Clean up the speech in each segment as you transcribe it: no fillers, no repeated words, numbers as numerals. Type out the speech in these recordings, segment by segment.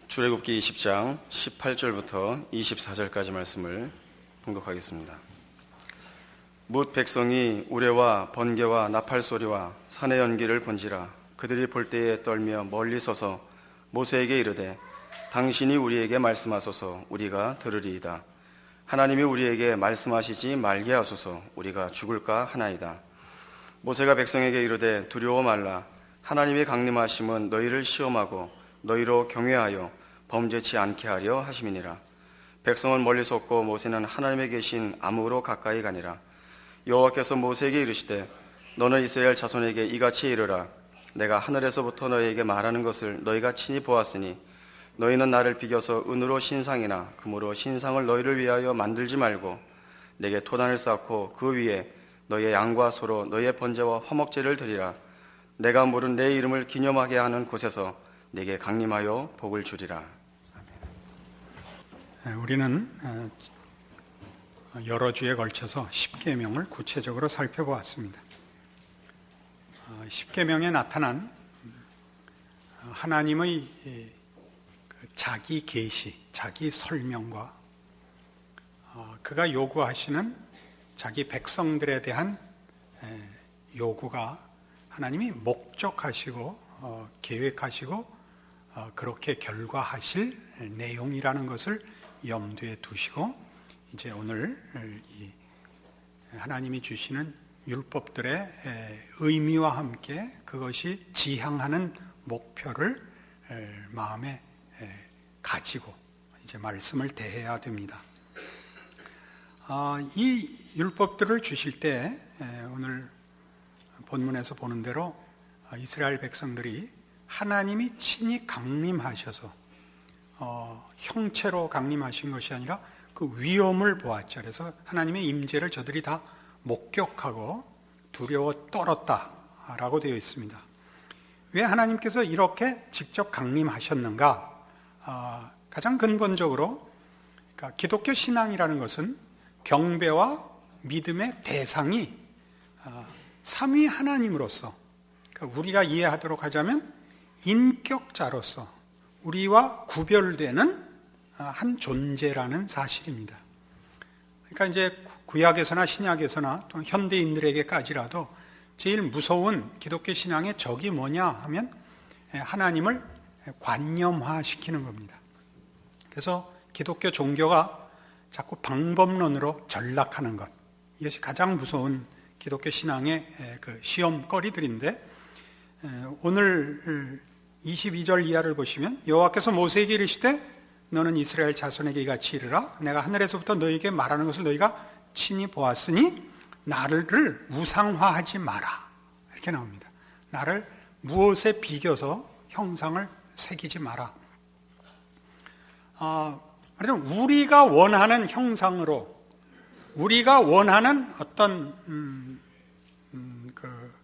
출애굽기 20장 18절부터 24절까지 말씀을 봉독하겠습니다. 뭇 백성이 우레와 번개와 나팔 소리와 산의 연기를 본지라. 그들이 볼 때에 떨며 멀리 서서 모세에게 이르되 당신이 우리에게 말씀하소서 우리가 들으리이다. 하나님이 우리에게 말씀하시지 말게 하소서 우리가 죽을까 하나이다. 모세가 백성에게 이르되 두려워 말라. 하나님의 강림하심은 너희를 시험하고 너희로 경외하여 범죄치 않게 하려 하심이니라. 백성은 멀리 섰고 모세는 하나님의 계신 암으로 가까이 가니라. 여호와께서 모세에게 이르시되 너는 이스라엘 자손에게 이같이 이르라. 내가 하늘에서부터 너희에게 말하는 것을 너희가 친히 보았으니 너희는 나를 비겨서 은으로 신상이나 금으로 신상을 너희를 위하여 만들지 말고 내게 토단을 쌓고 그 위에 너희의 양과 소로 너희의 번제와 화목제를 드리라. 내가 물은 내 이름을 기념하게 하는 곳에서 내게 강림하여 복을 주리라. 우리는 여러 주에 걸쳐서 십계명을 구체적으로 살펴보았습니다. 십계명에 나타난 하나님의 자기 계시, 자기 설명과 그가 요구하시는 자기 백성들에 대한 요구가 하나님이 목적하시고 계획하시고 그렇게 결과하실 내용이라는 것을 염두에 두시고 이제 오늘 이 하나님이 주시는 율법들의 의미와 함께 그것이 지향하는 목표를 마음에 가지고 이제 말씀을 대해야 됩니다. 이 율법들을 주실 때 오늘 본문에서 보는 대로 이스라엘 백성들이 하나님이 친히 강림하셔서 형체로 강림하신 것이 아니라 그 위엄을 보았죠. 그래서 하나님의 임재를 저들이 다 목격하고 두려워 떨었다라고 되어 있습니다. 왜 하나님께서 이렇게 직접 강림하셨는가? 가장 근본적으로 그러니까 기독교 신앙이라는 것은 경배와 믿음의 대상이 삼위 하나님으로서 그러니까 우리가 이해하도록 하자면 인격자로서 우리와 구별되는 한 존재라는 사실입니다. 그러니까 이제 구약에서나 신약에서나 또 현대인들에게까지라도 제일 무서운 기독교 신앙의 적이 뭐냐 하면 하나님을 관념화시키는 겁니다. 그래서 기독교 종교가 자꾸 방법론으로 전락하는 것, 이것이 가장 무서운 기독교 신앙의 그 시험거리들인데 오늘 22절 이하를 보시면 여호와께서 모세에게 이르시되 너는 이스라엘 자손에게 이같이 이르라. 내가 하늘에서부터 너희에게 말하는 것을 너희가 친히 보았으니 나를 우상화하지 마라. 이렇게 나옵니다. 나를 무엇에 비겨서 형상을 새기지 마라. 그래서 우리가 원하는 형상으로 우리가 원하는 어떤 그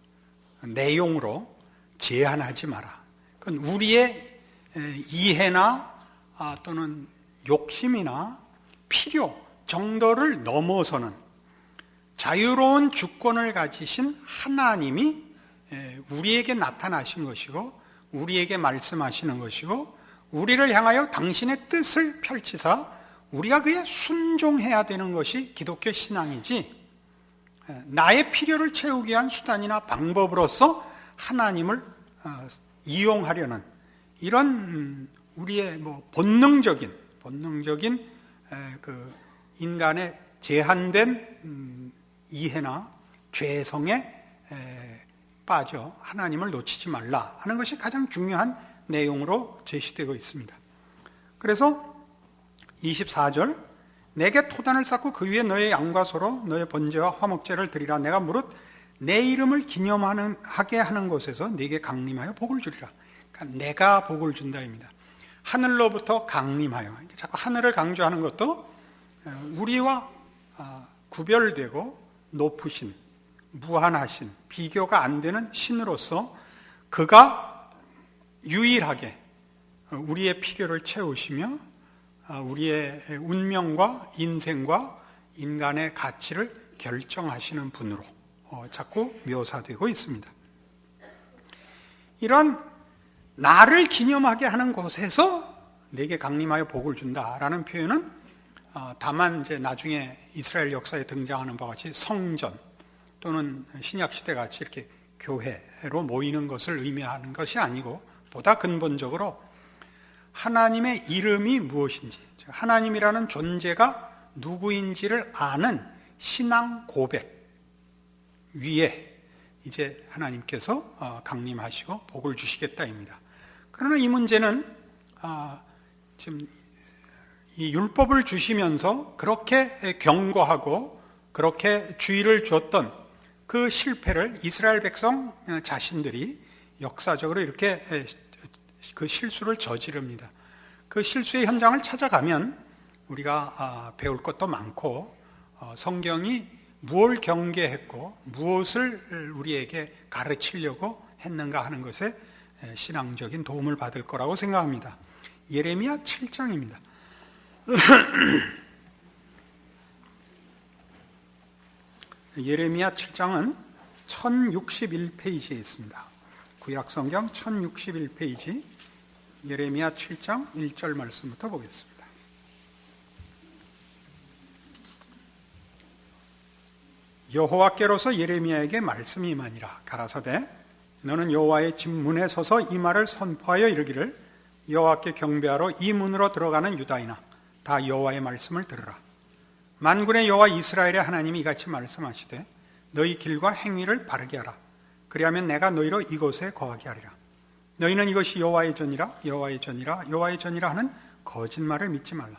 내용으로 제한하지 마라. 그건 우리의 이해나 또는 욕심이나 필요 정도를 넘어서는 자유로운 주권을 가지신 하나님이 우리에게 나타나신 것이고 우리에게 말씀하시는 것이고 우리를 향하여 당신의 뜻을 펼치사 우리가 그에 순종해야 되는 것이 기독교 신앙이지 나의 필요를 채우기 위한 수단이나 방법으로서 하나님을 이용하려는 이런 우리의 본능적인 그 인간의 제한된 이해나 죄성에 빠져 하나님을 놓치지 말라 하는 것이 가장 중요한 내용으로 제시되고 있습니다. 그래서 24절 내게 토단을 쌓고 그 위에 너의 양과 소로 너의 번제와 화목제를 드리라. 내가 무릇 내 이름을 기념하게 하는 곳에서 네게 강림하여 복을 주리라. 그러니까 내가 복을 준다입니다. 하늘로부터 강림하여. 자꾸 하늘을 강조하는 것도 우리와 구별되고 높으신, 무한하신, 비교가 안 되는 신으로서 그가 유일하게 우리의 필요를 채우시며 우리의 운명과 인생과 인간의 가치를 결정하시는 분으로 자꾸 묘사되고 있습니다. 이런 나를 기념하게 하는 곳에서 내게 강림하여 복을 준다라는 표현은 다만 이제 나중에 이스라엘 역사에 등장하는 바와 같이 성전 또는 신약 시대 같이 이렇게 교회로 모이는 것을 의미하는 것이 아니고 보다 근본적으로 하나님의 이름이 무엇인지, 하나님이라는 존재가 누구인지를 아는 신앙 고백 위에 이제 하나님께서 강림하시고 복을 주시겠다입니다. 그러나 이 문제는 지금 이 율법을 주시면서 그렇게 경고하고 그렇게 주의를 줬던 그 실패를 이스라엘 백성 자신들이 역사적으로 이렇게 그 실수를 저지릅니다. 그 실수의 현장을 찾아가면 우리가 배울 것도 많고 성경이 무엇을 경계했고 무엇을 우리에게 가르치려고 했는가 하는 것에 신앙적인 도움을 받을 거라고 생각합니다. 예레미야 7장입니다. 예레미야 7장은 1061페이지에 있습니다. 구약성경 1061페이지 예레미야 7장 1절 말씀부터 보겠습니다. 여호와께로서 예레미야에게 말씀이 임하니라. 가라사대 너는 여호와의 집 문에 서서 이 말을 선포하여 이르기를 여호와께 경배하러 이 문으로 들어가는 유다이나 다 여호와의 말씀을 들으라. 만군의 여호와 이스라엘의 하나님이 이같이 말씀하시되 너희 길과 행위를 바르게 하라. 그리하면 내가 너희로 이곳에 거하게 하리라. 너희는 이것이 여호와의 전이라 여호와의 전이라 여호와의 전이라 하는 거짓말을 믿지 말라.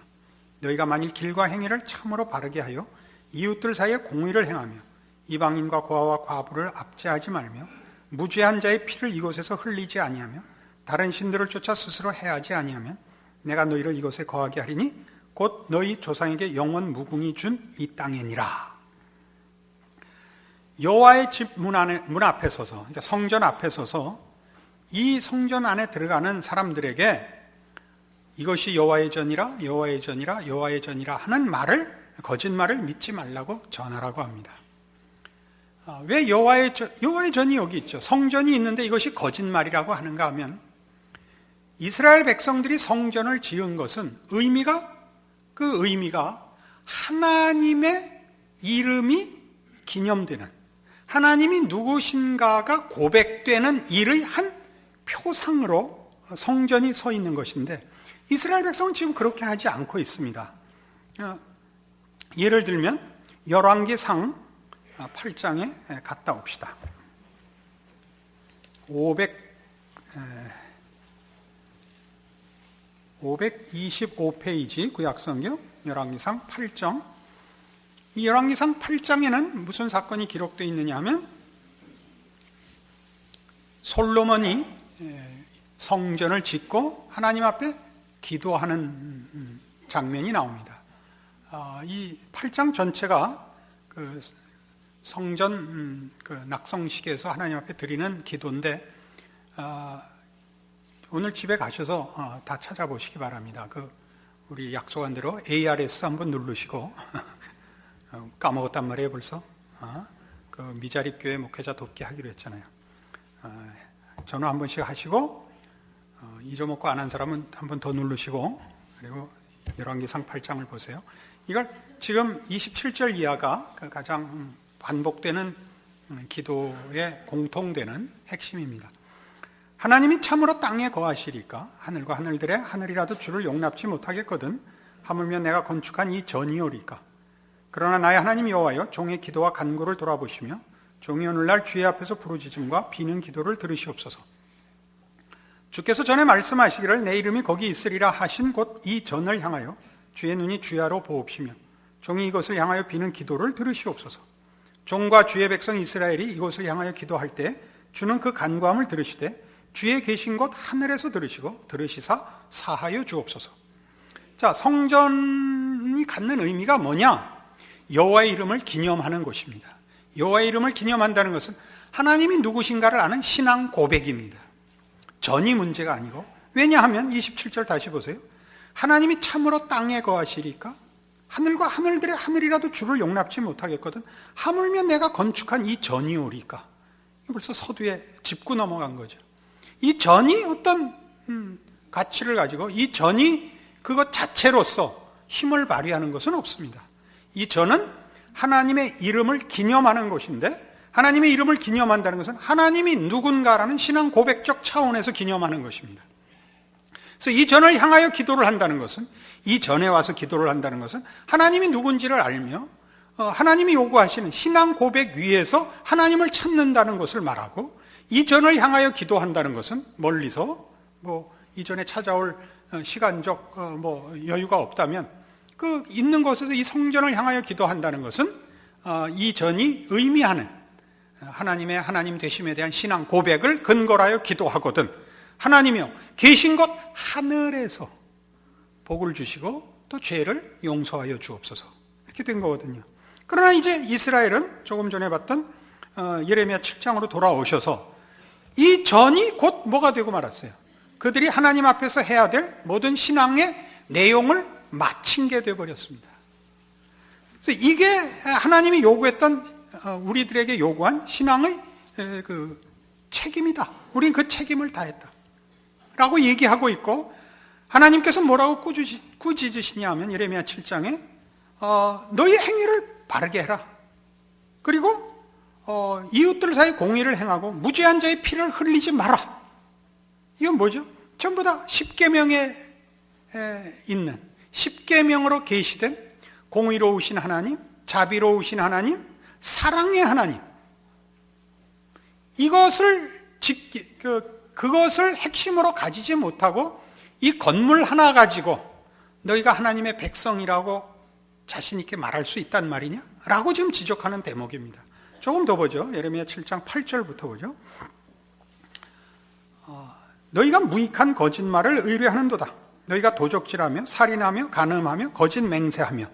너희가 만일 길과 행위를 참으로 바르게 하여 이웃들 사이에 공의를 행하며 이방인과 고아와 과부를 압제하지 말며 무죄한 자의 피를 이곳에서 흘리지 아니하며 다른 신들을 쫓아 스스로 해하지 아니하면 내가 너희를 이곳에 거하게 하리니 곧 너희 조상에게 영원 무궁히 준 이 땅이니라. 여호와의 집 문 앞에 서서, 그러니까 성전 앞에 서서 이 성전 안에 들어가는 사람들에게 이것이 여호와의 전이라 여호와의 전이라 여호와의 전이라 하는 말을, 거짓말을 믿지 말라고 전하라고 합니다. 왜 여호와의 전이 여기 있죠? 성전이 있는데 이것이 거짓말이라고 하는가 하면 이스라엘 백성들이 성전을 지은 것은 그 의미가 하나님의 이름이 기념되는, 하나님이 누구신가가 고백되는 일의 한 표상으로 성전이 서 있는 것인데 이스라엘 백성은 지금 그렇게 하지 않고 있습니다. 예를 들면 열왕기상 8장에 갔다 옵시다. 525페이지 구약성경 열왕기상 8장. 이 열왕기상 8장에는 무슨 사건이 기록되어 있느냐 하면 솔로몬이 성전을 짓고 하나님 앞에 기도하는 장면이 나옵니다. 이 8장 전체가 그 성전 낙성식에서 하나님 앞에 드리는 기도인데 오늘 집에 가셔서 다 찾아보시기 바랍니다. 우리 약속한 대로 ARS 한번 누르시고 까먹었단 말이에요 벌써. 그 미자립 교회 목회자 돕기 하기로 했잖아요. 전화 한 번씩 하시고 잊어먹고 안 한 사람은 한 번 더 누르시고 그리고 열왕기상 8장을 보세요. 이걸 지금 27절 이하가 가장 반복되는 기도의 공통되는 핵심입니다. 하나님이 참으로 땅에 거하시리까 하늘과 하늘들에 하늘이라도 주를 용납지 못하겠거든 하물며 내가 건축한 이 전이오리까. 그러나 나의 하나님 여호와여 종의 기도와 간구를 돌아보시며 종이 오늘날 주의 앞에서 부르짖음과 비는 기도를 들으시옵소서. 주께서 전에 말씀하시기를 내 이름이 거기 있으리라 하신 곳 이 전을 향하여 주의 눈이 주야로 보옵시며 종이 이것을 향하여 비는 기도를 들으시옵소서. 종과 주의 백성 이스라엘이 이곳을 향하여 기도할 때 주는 그 간구함을 들으시되 주의 계신 곳 하늘에서 들으시고 들으시사 사하여 주옵소서. 자, 성전이 갖는 의미가 뭐냐? 여호와의 이름을 기념하는 곳입니다. 여호와의 이름을 기념한다는 것은 하나님이 누구신가를 아는 신앙 고백입니다. 전이 문제가 아니고, 왜냐하면 27절 다시 보세요. 하나님이 참으로 땅에 거하시리까 하늘과 하늘들의 하늘이라도 주를 용납지 못하겠거든 하물며 내가 건축한 이 전이 오리까. 벌써 서두에 짚고 넘어간 거죠. 이 전이 어떤 가치를 가지고 이 전이 그것 자체로서 힘을 발휘하는 것은 없습니다. 이 전은 하나님의 이름을 기념하는 것인데, 하나님의 이름을 기념한다는 것은 하나님이 누군가라는 신앙 고백적 차원에서 기념하는 것입니다. 그래서 이 전을 향하여 기도를 한다는 것은, 이 전에 와서 기도를 한다는 것은 하나님이 누군지를 알며 하나님이 요구하시는 신앙 고백 위에서 하나님을 찾는다는 것을 말하고, 이 전을 향하여 기도한다는 것은 멀리서 이 전에 찾아올 시간적 여유가 없다면 그 있는 곳에서 이 성전을 향하여 기도한다는 것은 이 전이 의미하는 하나님의 하나님 되심에 대한 신앙 고백을 근거로 하여 기도하거든, 하나님이여 계신 곳 하늘에서 복을 주시고 또 죄를 용서하여 주옵소서, 이렇게 된 거거든요. 그러나 이제 이스라엘은 조금 전에 봤던 예레미야 7장으로 돌아오셔서 이 전이 곧 뭐가 되고 말았어요. 그들이 하나님 앞에서 해야 될 모든 신앙의 내용을 마친 게 되어버렸습니다. 그래서 이게 하나님이 요구했던, 우리들에게 요구한 신앙의 그 책임이다. 우린 그 책임을 다했다 라고 얘기하고 있고, 하나님께서 뭐라고 꾸짖으시냐 하면 예레미야 7장에 너희 행위를 바르게 해라. 그리고 이웃들 사이 공의를 행하고 무죄한 자의 피를 흘리지 마라. 이건 뭐죠? 전부 다 십계명에 있는, 십계명으로 계시된 공의로우신 하나님, 자비로우신 하나님, 사랑의 하나님, 그것을 핵심으로 가지지 못하고 이 건물 하나 가지고 너희가 하나님의 백성이라고 자신 있게 말할 수 있단 말이냐? 라고 지금 지적하는 대목입니다. 조금 더 보죠. 예레미야 7장 8절부터 보죠. 너희가 무익한 거짓말을 의뢰하는도다. 너희가 도적질하며 살인하며 간음하며 거짓 맹세하며,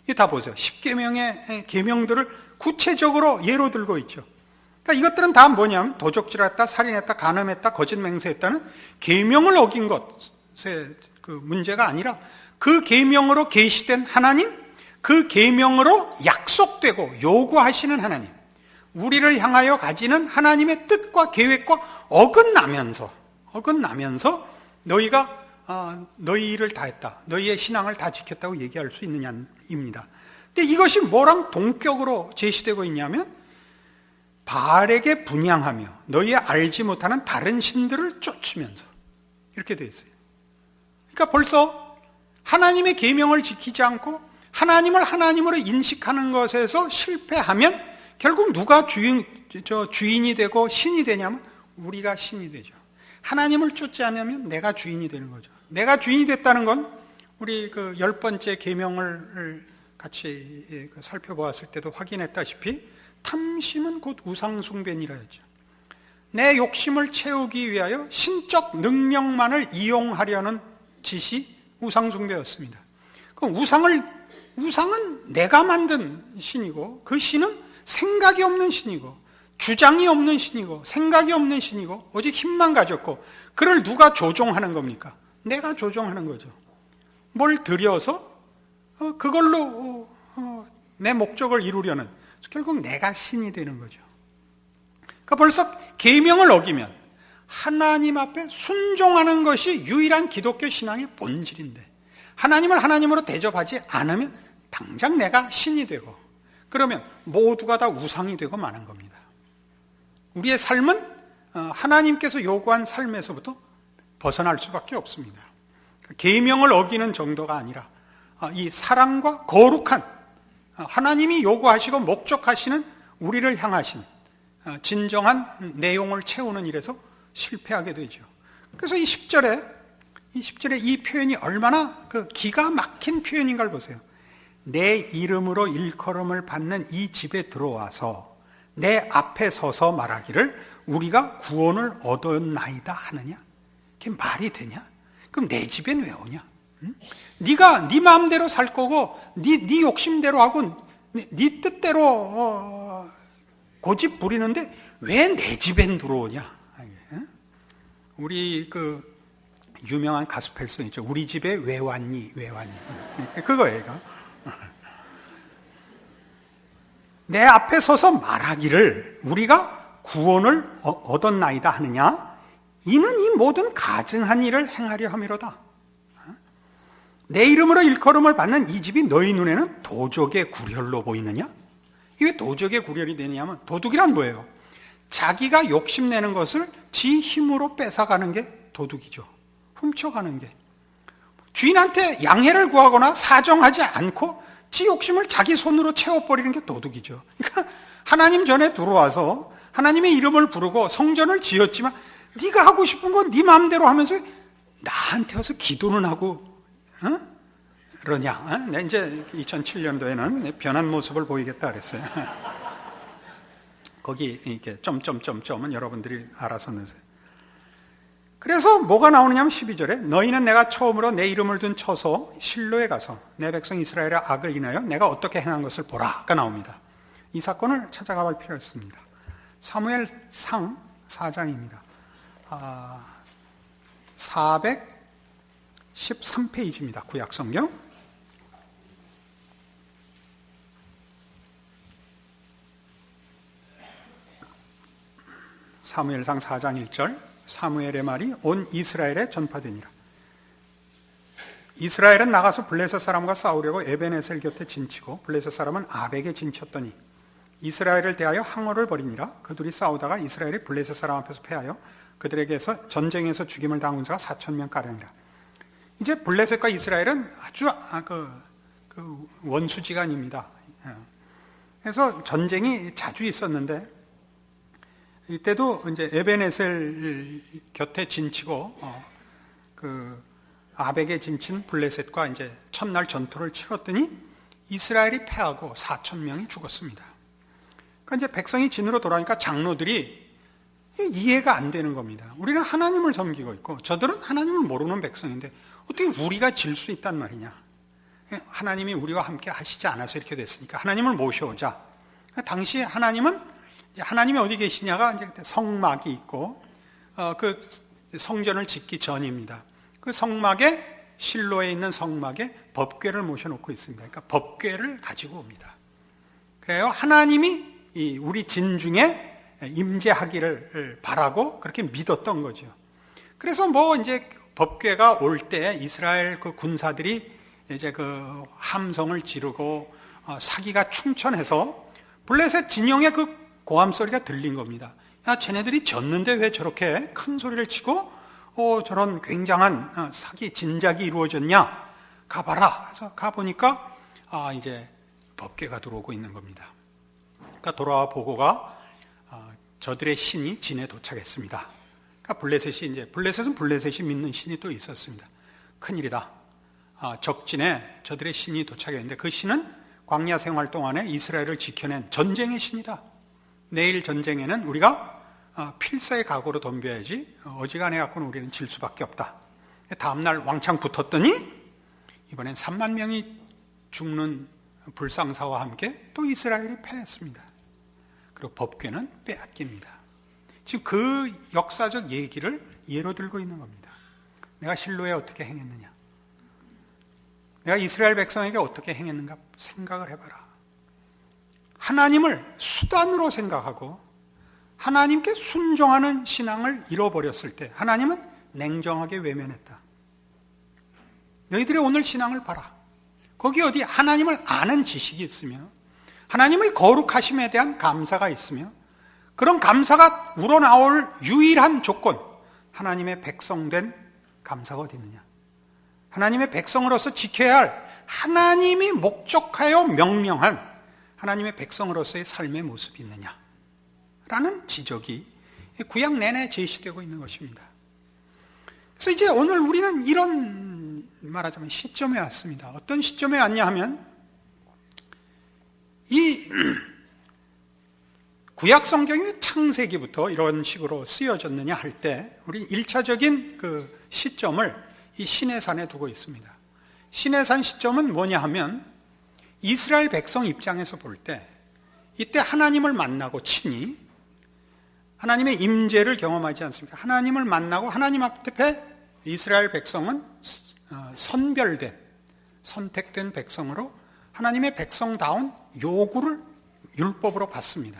이 다 보세요. 10계명의 계명들을 구체적으로 예로 들고 있죠. 그러니까 이것들은 다 뭐냐면 도적질했다, 살인했다, 간음했다, 거짓 맹세했다는 계명을 어긴 것의 그 문제가 아니라 그 계명으로 계시된 하나님, 그 계명으로 약속되고 요구하시는 하나님, 우리를 향하여 가지는 하나님의 뜻과 계획과 어긋나면서 너희가 너희 일을 다 했다, 너희의 신앙을 다 지켰다고 얘기할 수 있느냐입니다. 근데 이것이 뭐랑 동격으로 제시되고 있냐면 바알에게 분향하며 너희 알지 못하는 다른 신들을 쫓으면서, 이렇게 되어 있어요. 그러니까 벌써 하나님의 계명을 지키지 않고 하나님을 하나님으로 인식하는 것에서 실패하면 결국 누가 주인이 되고 신이 되냐면 우리가 신이 되죠. 하나님을 쫓지 않으면 내가 주인이 되는 거죠. 내가 주인이 됐다는 건 우리 그 10번째 계명을 같이 살펴보았을 때도 확인했다시피 탐심은 곧 우상숭배니라 했죠. 내 욕심을 채우기 위하여 신적 능력만을 이용하려는 짓이 우상숭배였습니다. 그 우상은 내가 만든 신이고, 그 신은 생각이 없는 신이고, 주장이 없는 신이고, 생각이 없는 신이고, 오직 힘만 가졌고, 그를 누가 조종하는 겁니까? 내가 조종하는 거죠. 뭘 들여서 그걸로 내 목적을 이루려는, 결국 내가 신이 되는 거죠. 그러니까 벌써 계명을 어기면 하나님 앞에 순종하는 것이 유일한 기독교 신앙의 본질인데, 하나님을 하나님으로 대접하지 않으면 당장 내가 신이 되고, 그러면 모두가 다 우상이 되고 마는 겁니다. 우리의 삶은 하나님께서 요구한 삶에서부터 벗어날 수밖에 없습니다. 계명을 어기는 정도가 아니라 이 사랑과 거룩한 하나님이 요구하시고 목적하시는 우리를 향하신 진정한 내용을 채우는 일에서 실패하게 되죠. 그래서 이 10절에 이 표현이 얼마나 그 기가 막힌 표현인가를 보세요. 내 이름으로 일컬음을 받는 이 집에 들어와서 내 앞에 서서 말하기를 우리가 구원을 얻었나이다 하느냐? 그게 말이 되냐? 그럼 내 집엔 왜 오냐? 응? 네가 네 마음대로 살 거고 네 욕심대로 하고 네 뜻대로 고집 부리는데 왜 내 집엔 들어오냐? 응? 우리 그 유명한 가스펠송 있죠. 우리 집에 왜 왔니? 왜 왔니? 그거예요. 이거. 내 앞에 서서 말하기를 우리가 구원을 얻었나이다 하느냐? 이는 이 모든 가증한 일을 행하려 함이로다. 내 이름으로 일컬음을 받는 이 집이 너희 눈에는 도적의 구렬로 보이느냐? 이게 왜 도적의 구렬이 되냐면, 도둑이란 뭐예요? 자기가 욕심내는 것을 지 힘으로 뺏어가는 게 도둑이죠. 훔쳐가는 게. 주인한테 양해를 구하거나 사정하지 않고 지 욕심을 자기 손으로 채워버리는 게 도둑이죠. 그러니까 하나님 전에 들어와서 하나님의 이름을 부르고 성전을 지었지만 네가 하고 싶은 건 네 마음대로 하면서 나한테 와서 기도는 하고 그러냐? 내 이제 2007년도에는 변한 모습을 보이겠다 그랬어요. 거기 이렇게 점점점점은 여러분들이 알아서 넣으세요. 그래서 뭐가 나오느냐면 12절에 너희는 내가 처음으로 내 이름을 둔 처소 실로에 가서 내 백성 이스라엘의 악을 인하여 내가 어떻게 행한 것을 보라가 나옵니다. 이 사건을 찾아가 볼 필요가 있습니다. 사무엘상 4장입니다. 413페이지입니다. 구약성경. 사무엘상 4장 1절 사무엘의 말이 온 이스라엘에 전파되니라. 이스라엘은 나가서 블레셋 사람과 싸우려고 에벤에셀 곁에 진치고 블레셋 사람은 아벡에 진쳤더니 이스라엘을 대하여 항어를 벌이니라. 그들이 싸우다가 이스라엘이 블레셋 사람 앞에서 패하여 그들에게서 전쟁에서 죽임을 당한 자가 4,000명 가량이라. 이제 블레셋과 이스라엘은 아주 원수지간입니다. 그래서 전쟁이 자주 있었는데 이때도 이제 에벤에셀 곁에 진치고 아벡에 진친 블레셋과 이제 첫날 전투를 치렀더니 이스라엘이 패하고 4,000명이 죽었습니다. 그러니까 이제 백성이 진으로 돌아오니까 장로들이 이해가 안 되는 겁니다. 우리는 하나님을 섬기고 있고 저들은 하나님을 모르는 백성인데 어떻게 우리가 질 수 있단 말이냐. 하나님이 우리와 함께 하시지 않아서 이렇게 됐으니까 하나님을 모셔오자. 당시 하나님이 어디 계시냐가 이제 성막이 있고 그 성전을 짓기 전입니다. 그 성막에 실로에 있는 성막에 법궤를 모셔놓고 있습니다. 그러니까 법궤를 가지고 옵니다. 그래요. 하나님이 우리 진중에 임재하기를 바라고 그렇게 믿었던 거죠. 그래서 이제 법궤가 올 때 이스라엘 그 군사들이 이제 그 함성을 지르고 사기가 충천해서 블레셋 진영의 그 고함 소리가 들린 겁니다. 야, 쟤네들이 졌는데 왜 저렇게 큰 소리를 치고 저런 굉장한 사기 진작이 이루어졌냐? 가봐라. 그래서 가보니까 이제 법궤가 들어오고 있는 겁니다. 그러니까 돌아와 보고가 저들의 신이 진에 도착했습니다. 그러니까 블레셋은 블레셋이 믿는 신이 또 있었습니다. 큰일이다. 적진에 저들의 신이 도착했는데 그 신은 광야 생활 동안에 이스라엘을 지켜낸 전쟁의 신이다. 내일 전쟁에는 우리가 필사의 각오로 덤벼야지 어지간해 갖고는 우리는 질 수밖에 없다. 다음날 왕창 붙었더니 이번엔 3만 명이 죽는 불상사와 함께 또 이스라엘이 패했습니다. 그리고 법궤는 빼앗깁니다. 지금 그 역사적 얘기를 예로 들고 있는 겁니다. 내가 실로에 어떻게 행했느냐, 내가 이스라엘 백성에게 어떻게 행했는가 생각을 해봐라. 하나님을 수단으로 생각하고 하나님께 순종하는 신앙을 잃어버렸을 때 하나님은 냉정하게 외면했다. 너희들의 오늘 신앙을 봐라. 거기 어디 하나님을 아는 지식이 있으며 하나님의 거룩하심에 대한 감사가 있으며 그런 감사가 우러나올 유일한 조건, 하나님의 백성된 감사가 어디 있느냐? 하나님의 백성으로서 지켜야 할 하나님이 목적하여 명명한 하나님의 백성으로서의 삶의 모습이 있느냐? 라는 지적이 구약 내내 제시되고 있는 것입니다. 그래서 이제 오늘 우리는 이런 말하자면 시점에 왔습니다. 어떤 시점에 왔냐 하면 이 구약 성경이 왜 창세기부터 이런 식으로 쓰여졌느냐 할 때 우리 1차적인 그 시점을 이 시내산에 두고 있습니다. 시내산 시점은 뭐냐 하면 이스라엘 백성 입장에서 볼 때 이때 하나님을 만나고 친히 하나님의 임재를 경험하지 않습니까? 하나님을 만나고 하나님 앞에 이스라엘 백성은 선별된, 선택된 백성으로 하나님의 백성다운 요구를 율법으로 받습니다.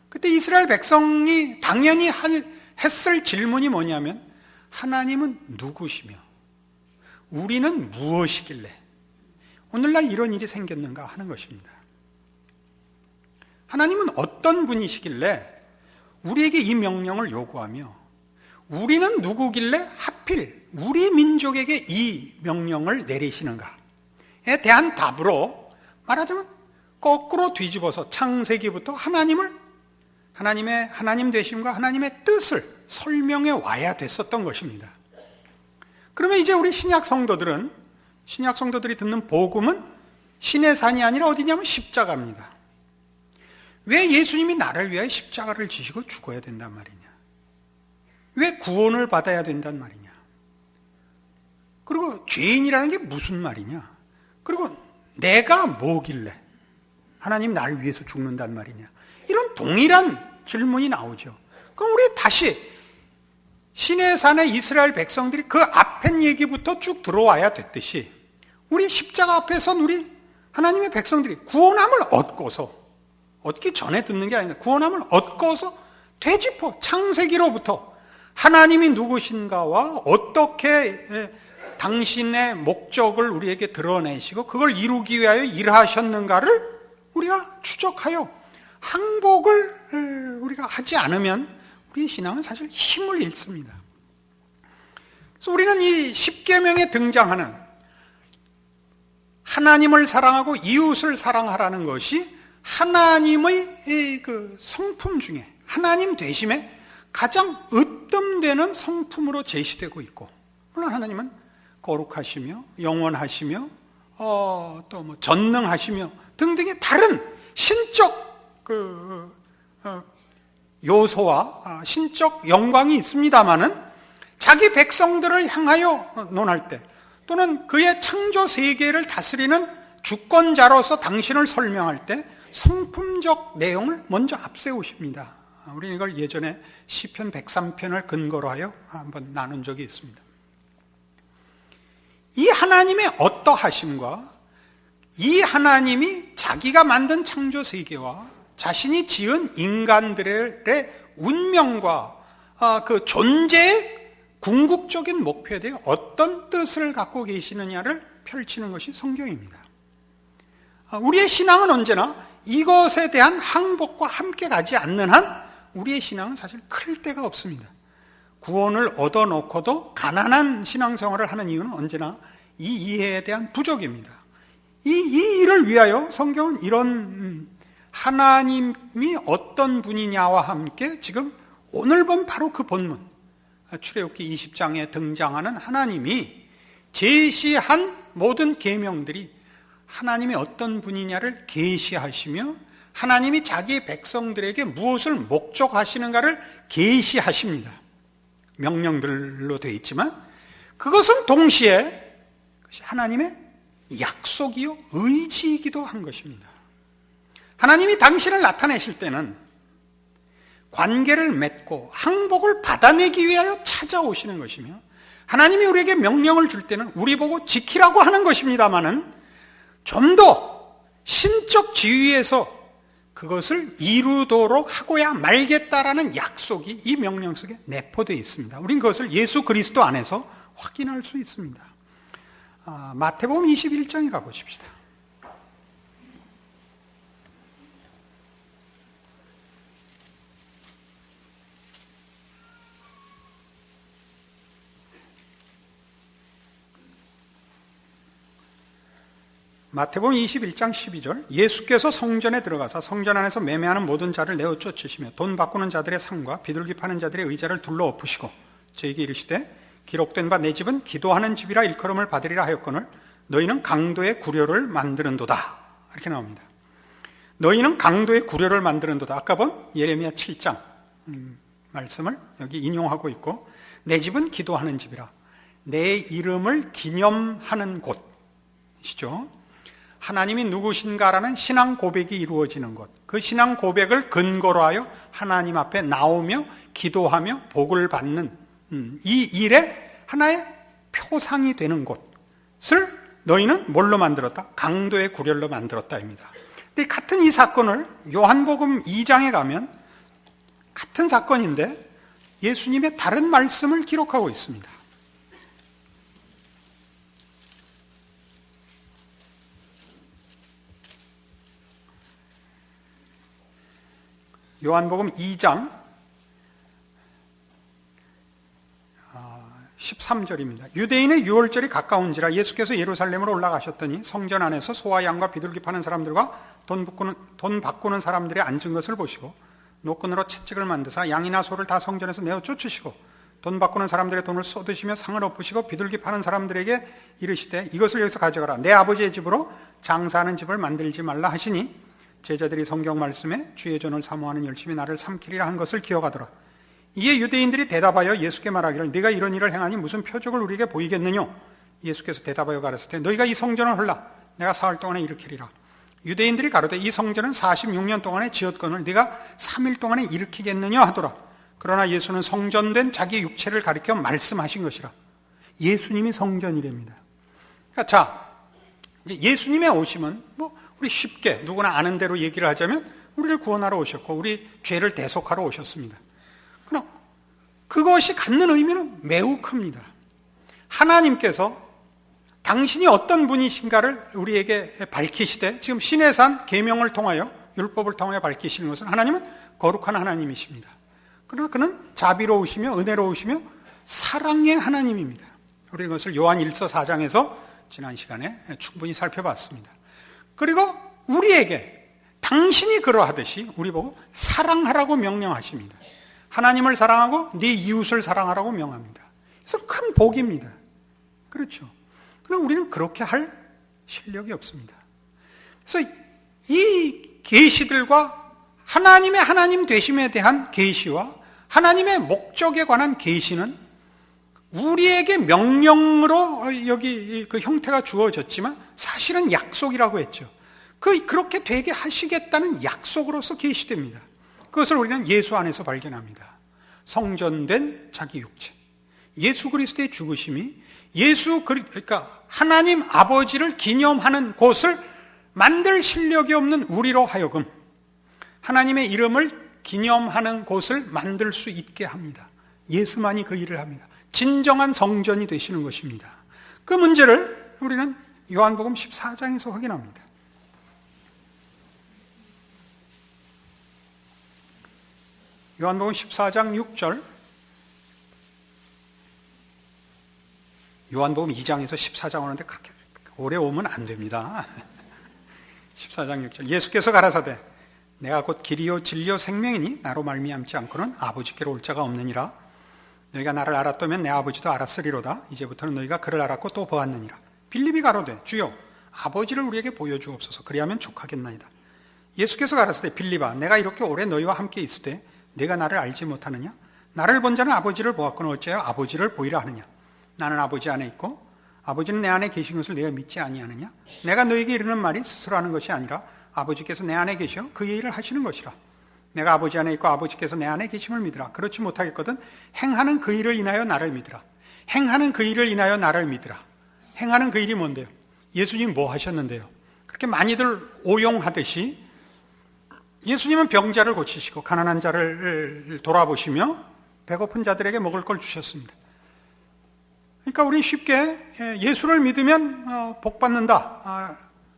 그때 이스라엘 백성이 당연히 할 했을 질문이 뭐냐면 하나님은 누구시며 우리는 무엇이길래 오늘날 이런 일이 생겼는가 하는 것입니다. 하나님은 어떤 분이시길래 우리에게 이 명령을 요구하며 우리는 누구길래 하필 우리 민족에게 이 명령을 내리시는가에 대한 답으로 말하자면 거꾸로 뒤집어서 창세기부터 하나님의 하나님 되심과 하나님의 뜻을 설명해 와야 됐었던 것입니다. 그러면 이제 우리 신약 성도들이 듣는 복음은 신의 산이 아니라 어디냐면 십자가입니다. 왜 예수님이 나를 위하여 십자가를 지시고 죽어야 된단 말이냐? 왜 구원을 받아야 된단 말이냐? 그리고 죄인이라는 게 무슨 말이냐? 그리고 내가 뭐길래 하나님 나를 위해서 죽는단 말이냐? 이런 동일한 질문이 나오죠. 그럼 우리 다시 신의 산의 이스라엘 백성들이 그 앞에 얘기부터 쭉 들어와야 됐듯이 우리 십자가 앞에 선 우리 하나님의 백성들이 구원함을 얻기 전에 듣는 게 아니라 구원함을 얻고서 되짚어 창세기로부터 하나님이 누구신가와 어떻게 당신의 목적을 우리에게 드러내시고 그걸 이루기 위하여 일하셨는가를 우리가 추적하여 항복을 우리가 하지 않으면 우리의 신앙은 사실 힘을 잃습니다. 그래서 우리는 이 십계명에 등장하는 하나님을 사랑하고 이웃을 사랑하라는 것이 하나님의 그 성품 중에 하나님 되심에 가장 으뜸되는 성품으로 제시되고 있고, 물론 하나님은 거룩하시며 영원하시며 또 뭐 전능하시며 등등의 다른 신적 요소와 신적 영광이 있습니다마는 자기 백성들을 향하여 논할 때 또는 그의 창조 세계를 다스리는 주권자로서 당신을 설명할 때 성품적 내용을 먼저 앞세우십니다. 우리는 이걸 예전에 시편 103편을 근거로 하여 한번 나눈 적이 있습니다. 이 하나님의 어떠하심과 이 하나님이 자기가 만든 창조 세계와 자신이 지은 인간들의 운명과 그 존재의 궁극적인 목표에 대해 어떤 뜻을 갖고 계시느냐를 펼치는 것이 성경입니다. 우리의 신앙은 언제나 이것에 대한 항복과 함께 가지 않는 한 우리의 신앙은 사실 클 데가 없습니다. 구원을 얻어놓고도 가난한 신앙생활을 하는 이유는 언제나 이 이해에 대한 부족입니다. 이 일을 위하여 성경은 이런 하나님이 어떤 분이냐와 함께 지금 오늘 본 바로 그 본문 출애굽기 20장에 등장하는 하나님이 제시한 모든 계명들이 하나님이 어떤 분이냐를 계시하시며 하나님이 자기 백성들에게 무엇을 목적하시는가를 계시하십니다. 명령들로 되어 있지만 그것은 동시에 하나님의 약속이요 의지이기도 한 것입니다. 하나님이 당신을 나타내실 때는 관계를 맺고 항복을 받아내기 위하여 찾아오시는 것이며 하나님이 우리에게 명령을 줄 때는 우리 보고 지키라고 하는 것입니다마는 좀 더 신적 지위에서 그것을 이루도록 하고야 말겠다라는 약속이 이 명령 속에 내포되어 있습니다. 우린 그것을 예수 그리스도 안에서 확인할 수 있습니다. 마태복음 21장에 가보십시다. 마태복음 21장 12절 예수께서 성전에 들어가서 성전 안에서 매매하는 모든 자를 내어 쫓으시며 돈 바꾸는 자들의 상과 비둘기 파는 자들의 의자를 둘러 엎으시고 저에게 이르시되 기록된 바 내 집은 기도하는 집이라 일컬음을 받으리라 하였거늘 너희는 강도의 구려를 만드는도다. 이렇게 나옵니다. 너희는 강도의 구려를 만드는도다. 아까 본 예레미야 7장 말씀을 여기 인용하고 있고 내 집은 기도하는 집이라 내 이름을 기념하는 곳이죠. 하나님이 누구신가라는 신앙 고백이 이루어지는 것, 그 신앙 고백을 근거로 하여 하나님 앞에 나오며 기도하며 복을 받는 이 일의 하나의 표상이 되는 곳을 너희는 뭘로 만들었다? 강도의 구렬로 만들었다입니다. 근데 같은 이 사건을 요한복음 2장에 가면 같은 사건인데 예수님의 다른 말씀을 기록하고 있습니다. 요한복음 2장 13절입니다. 유대인의 유월절이 가까운지라 예수께서 예루살렘으로 올라가셨더니 성전 안에서 소와 양과 비둘기 파는 사람들과 돈 바꾸는 사람들이 앉은 것을 보시고 노끈으로 채찍을 만드사 양이나 소를 다 성전에서 내어 쫓으시고 돈 바꾸는 사람들의 돈을 쏟으시며 상을 엎으시고 비둘기 파는 사람들에게 이르시되 이것을 여기서 가져가라. 내 아버지의 집으로 장사하는 집을 만들지 말라 하시니 제자들이 성경 말씀에 주의 전을 사모하는 열심히 나를 삼키리라 한 것을 기억하더라. 이에 유대인들이 대답하여 예수께 말하기를 네가 이런 일을 행하니 무슨 표적을 우리에게 보이겠느냐? 예수께서 대답하여 가라사대 너희가 이 성전을 헐라 내가 사흘 동안에 일으키리라. 유대인들이 가로되 이 성전은 46년 동안에 지었거늘 네가 3일 동안에 일으키겠느냐 하더라. 그러나 예수는 성전된 자기 육체를 가리켜 말씀하신 것이라. 예수님이 성전이랍니다. 그러니까 자, 이제 예수님의 오심은 우리 쉽게 누구나 아는 대로 얘기를 하자면 우리를 구원하러 오셨고 우리 죄를 대속하러 오셨습니다. 그러나 그것이 갖는 의미는 매우 큽니다. 하나님께서 당신이 어떤 분이신가를 우리에게 밝히시되 지금 신의 산 계명을 통하여 율법을 통하여 밝히시는 것은 하나님은 거룩한 하나님이십니다. 그러나 그는 자비로우시며 은혜로우시며 사랑의 하나님입니다. 우리 이것을 요한 1서 4장에서 지난 시간에 충분히 살펴봤습니다. 그리고 우리에게 당신이 그러하듯이 우리 보고 사랑하라고 명령하십니다. 하나님을 사랑하고 네 이웃을 사랑하라고 명합니다. 그래서 큰 복입니다. 그렇죠. 그러나 우리는 그렇게 할 실력이 없습니다. 그래서 이 계시들과 하나님의 하나님 되심에 대한 계시와 하나님의 목적에 관한 계시는 우리에게 명령으로 여기 그 형태가 주어졌지만 사실은 약속이라고 했죠. 그렇게 되게 하시겠다는 약속으로서 계시됩니다. 그것을 우리는 예수 안에서 발견합니다. 성전된 자기 육체. 예수 그리스도의 죽으심이 그러니까 하나님 아버지를 기념하는 곳을 만들 실력이 없는 우리로 하여금 하나님의 이름을 기념하는 곳을 만들 수 있게 합니다. 예수만이 그 일을 합니다. 진정한 성전이 되시는 것입니다. 그 문제를 우리는 요한복음 14장에서 확인합니다. 요한복음 14장 6절, 요한복음 2장에서 14장 오는데 그렇게 오래 오면 안 됩니다. 14장 6절, 예수께서 가라사대 내가 곧 길이요 진리요 생명이니 나로 말미암지 않고는 아버지께로 올 자가 없느니라. 너희가 나를 알았다면 내 아버지도 알았으리로다. 이제부터는 너희가 그를 알았고 또 보았느니라. 빌립이 가로되 주여 아버지를 우리에게 보여주옵소서. 그리하면 족하겠나이다. 예수께서 가라사대 빌립아 내가 이렇게 오래 너희와 함께 있을 때 내가 나를 알지 못하느냐? 나를 본 자는 아버지를 보았거늘 어찌하여 아버지를 보이라 하느냐? 나는 아버지 안에 있고 아버지는 내 안에 계신 것을 내가 믿지 아니하느냐? 내가 너희에게 이르는 말이 스스로 하는 것이 아니라 아버지께서 내 안에 계셔 그의 일을 하시는 것이라. 내가 아버지 안에 있고 아버지께서 내 안에 계심을 믿으라. 그렇지 못하겠거든 행하는 그 일을 인하여 나를 믿으라. 행하는 그 일을 인하여 나를 믿으라. 행하는 그 일이 뭔데요? 예수님 뭐 하셨는데요? 그렇게 많이들 오용하듯이 예수님은 병자를 고치시고 가난한 자를 돌아보시며 배고픈 자들에게 먹을 걸 주셨습니다. 그러니까 우리 쉽게 예수를 믿으면 복 받는다.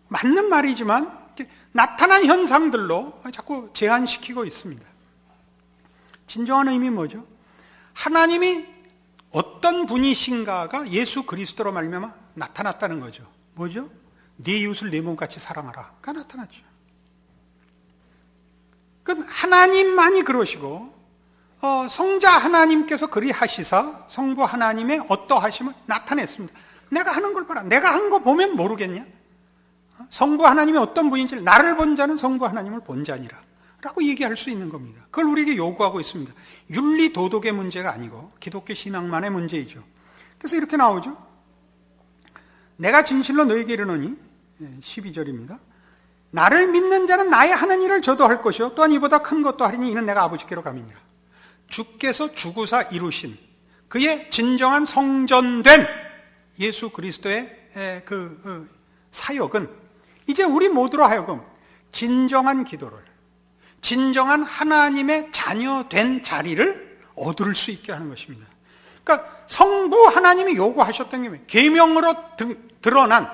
맞는 말이지만 나타난 현상들로 자꾸 제한시키고 있습니다. 진정한 의미 뭐죠? 하나님이 어떤 분이신가가 예수 그리스도로 말미암아 나타났다는 거죠. 뭐죠? 네 이웃을 내 몸같이 사랑하라가 나타났죠. 그건 하나님만이 그러시고 성자 하나님께서 그리 하시사 성부 하나님의 어떠하심을 나타냈습니다. 내가 하는 걸 봐라. 내가 한 거 보면 모르겠냐? 성부 하나님이 어떤 분인지 나를 본 자는 성부 하나님을 본 자니라 라고 얘기할 수 있는 겁니다. 그걸 우리에게 요구하고 있습니다. 윤리 도덕의 문제가 아니고 기독교 신앙만의 문제이죠. 그래서 이렇게 나오죠. 내가 진실로 너에게 이르노니 12절입니다. 나를 믿는 자는 나의 하는 일을 저도 할 것이요 또한 이보다 큰 것도 하리니 이는 내가 아버지께로 감이니라. 주께서 주구사 이루신 그의 진정한 성전된 예수 그리스도의 그 사역은 이제 우리 모두로 하여금 진정한 기도를 진정한 하나님의 자녀된 자리를 얻을 수 있게 하는 것입니다. 그러니까 성부 하나님이 요구하셨던 게 계명으로 드러난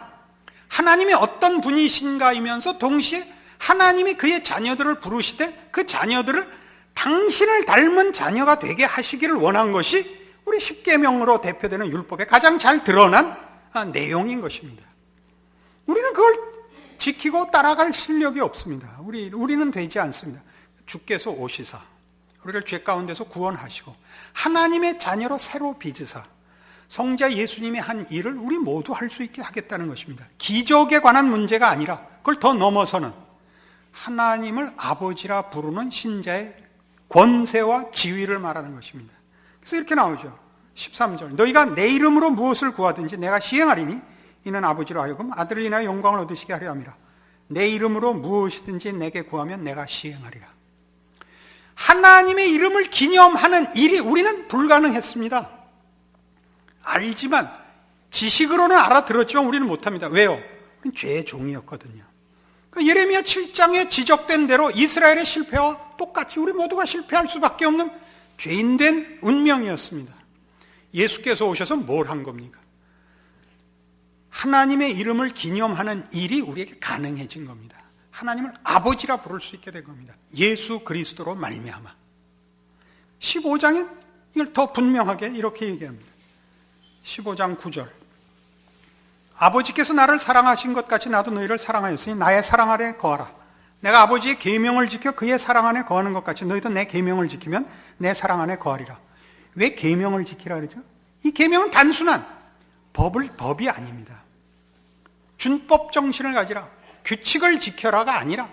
하나님이 어떤 분이신가이면서 동시에 하나님이 그의 자녀들을 부르시되 그 자녀들을 당신을 닮은 자녀가 되게 하시기를 원한 것이 우리 십계명으로 대표되는 율법에 가장 잘 드러난 내용인 것입니다. 우리는 그걸 지키고 따라갈 실력이 없습니다. 우리는 되지 않습니다. 주께서 오시사 우리를 죄 가운데서 구원하시고 하나님의 자녀로 새로 빚으사 성자 예수님이 한 일을 우리 모두 할 수 있게 하겠다는 것입니다. 기적에 관한 문제가 아니라 그걸 더 넘어서는 하나님을 아버지라 부르는 신자의 권세와 지위를 말하는 것입니다. 그래서 이렇게 나오죠. 13절 너희가 내 이름으로 무엇을 구하든지 내가 시행하리니 이는 아버지로 하여금 아들을 인하여 영광을 얻으시게 하려 함이라. 내 이름으로 무엇이든지 내게 구하면 내가 시행하리라. 하나님의 이름을 기념하는 일이 우리는 불가능했습니다. 알지만 지식으로는 알아들었지만 우리는 못합니다. 왜요? 우리는 죄의 종이었거든요. 그러니까 예레미야 7장에 지적된 대로 이스라엘의 실패와 똑같이 우리 모두가 실패할 수밖에 없는 죄인된 운명이었습니다. 예수께서 오셔서 뭘 한 겁니까? 하나님의 이름을 기념하는 일이 우리에게 가능해진 겁니다. 하나님을 아버지라 부를 수 있게 된 겁니다. 예수 그리스도로 말미암아. 15장엔 이걸 더 분명하게 이렇게 얘기합니다. 15장 9절 아버지께서 나를 사랑하신 것 같이 나도 너희를 사랑하였으니 나의 사랑 아래 거하라. 내가 아버지의 계명을 지켜 그의 사랑 안에 거하는 것 같이 너희도 내 계명을 지키면 내 사랑 안에 거하리라. 왜 계명을 지키라 그러죠? 이 계명은 단순한 법이 아닙니다. 준법 정신을 가지라, 규칙을 지켜라가 아니라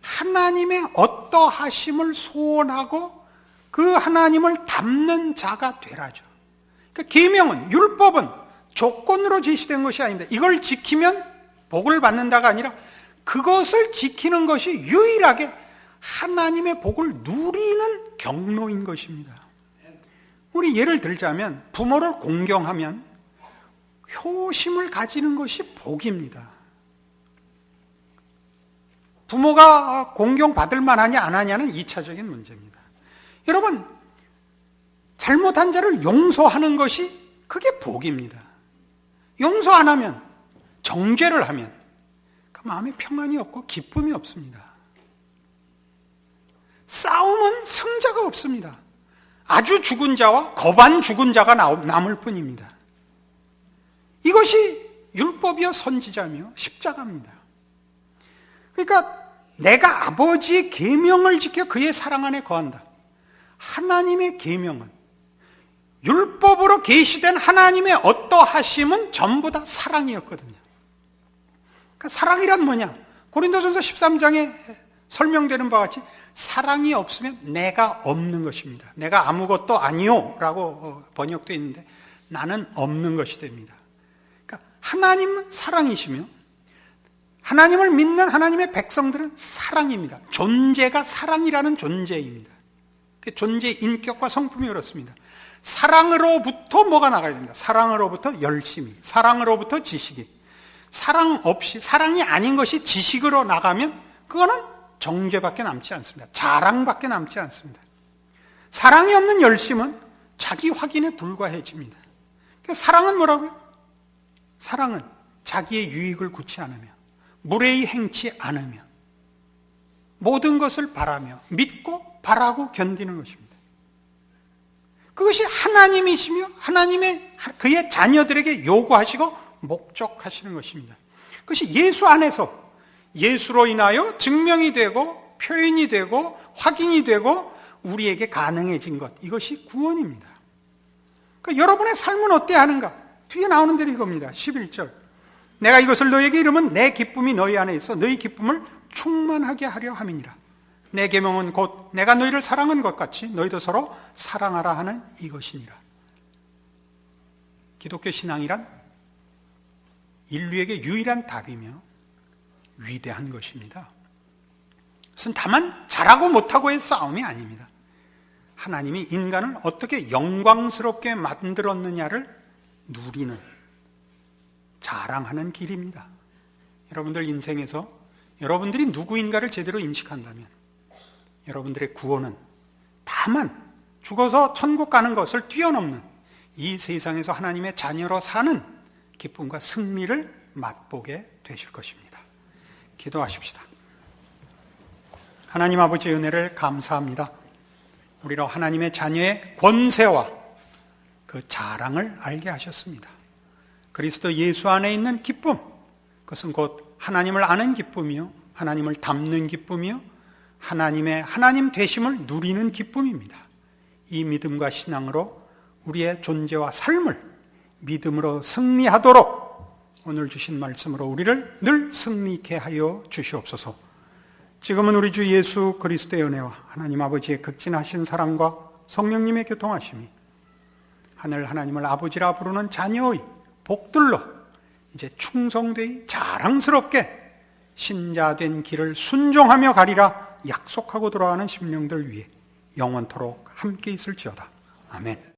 하나님의 어떠하심을 소원하고 그 하나님을 닮는 자가 되라죠. 그러니까 계명은, 율법은 조건으로 제시된 것이 아닙니다. 이걸 지키면 복을 받는다가 아니라 그것을 지키는 것이 유일하게 하나님의 복을 누리는 경로인 것입니다. 우리 예를 들자면 부모를 공경하면 효심을 가지는 것이 복입니다. 부모가 공경받을 만하냐 안 하냐는 2차적인 문제입니다. 여러분, 잘못한 자를 용서하는 것이 그게 복입니다. 용서 안 하면, 정죄를 하면 그 마음에 평안이 없고 기쁨이 없습니다. 싸움은 승자가 없습니다. 아주 죽은 자와 거반 죽은 자가 남을 뿐입니다. 이것이 율법이요 선지자며 십자가입니다. 그러니까 내가 아버지의 계명을 지켜 그의 사랑 안에 거한다. 하나님의 계명은, 율법으로 계시된 하나님의 어떠하심은 전부 다 사랑이었거든요. 그러니까 사랑이란 뭐냐? 고린도전서 13장에 설명되는 바와 같이 사랑이 없으면 내가 없는 것입니다. 내가 아무것도 아니요 라고 번역되어 있는데 나는 없는 것이 됩니다. 그러니까 하나님은 사랑이시며 하나님을 믿는 하나님의 백성들은 사랑입니다. 존재가 사랑이라는 존재입니다. 존재의 인격과 성품이 그렇습니다. 사랑으로부터 뭐가 나가야 됩니다. 사랑으로부터 열심히, 사랑으로부터 지식이. 사랑 없이, 사랑이 아닌 것이 지식으로 나가면 그거는 정죄밖에 남지 않습니다. 자랑밖에 남지 않습니다. 사랑이 없는 열심은 자기 확인에 불과해집니다. 그러니까 사랑은 뭐라고요? 사랑은 자기의 유익을 구치 않으며 무례히 행치 않으며 모든 것을 바라며 믿고 바라고 견디는 것입니다. 그것이 하나님이시며 하나님의 그의 자녀들에게 요구하시고 목적하시는 것입니다. 그것이 예수 안에서 예수로 인하여 증명이 되고 표현이 되고 확인이 되고 우리에게 가능해진 것, 이것이 구원입니다. 그러니까 여러분의 삶은 어때야 하는가? 뒤에 나오는 대로 이겁니다. 11절 내가 이것을 너희에게 이르면 내 기쁨이 너희 안에 있어 너희 기쁨을 충만하게 하려 함이니라. 내 계명은 곧 내가 너희를 사랑한 것 같이 너희도 서로 사랑하라 하는 이것이니라. 기독교 신앙이란 인류에게 유일한 답이며 위대한 것입니다. 그것은 다만 잘하고 못하고의 싸움이 아닙니다. 하나님이 인간을 어떻게 영광스럽게 만들었느냐를 누리는, 자랑하는 길입니다. 여러분들 인생에서 여러분들이 누구인가를 제대로 인식한다면 여러분들의 구원은 다만 죽어서 천국 가는 것을 뛰어넘는 이 세상에서 하나님의 자녀로 사는 기쁨과 승리를 맛보게 되실 것입니다. 기도하십시다. 하나님 아버지의 은혜를 감사합니다. 우리로 하나님의 자녀의 권세와 그 자랑을 알게 하셨습니다. 그리스도 예수 안에 있는 기쁨, 그것은 곧 하나님을 아는 기쁨이요, 하나님을 닮는 기쁨이요, 하나님의 하나님 되심을 누리는 기쁨입니다. 이 믿음과 신앙으로 우리의 존재와 삶을 믿음으로 승리하도록 오늘 주신 말씀으로 우리를 늘 승리케 하여 주시옵소서. 지금은 우리 주 예수 그리스도의 은혜와 하나님 아버지의 극진하신 사랑과 성령님의 교통하심이 하늘 하나님을 아버지라 부르는 자녀의 복들로 이제 충성되이 자랑스럽게 신자된 길을 순종하며 가리라 약속하고 돌아가는 심령들 위해 영원토록 함께 있을지어다. 아멘.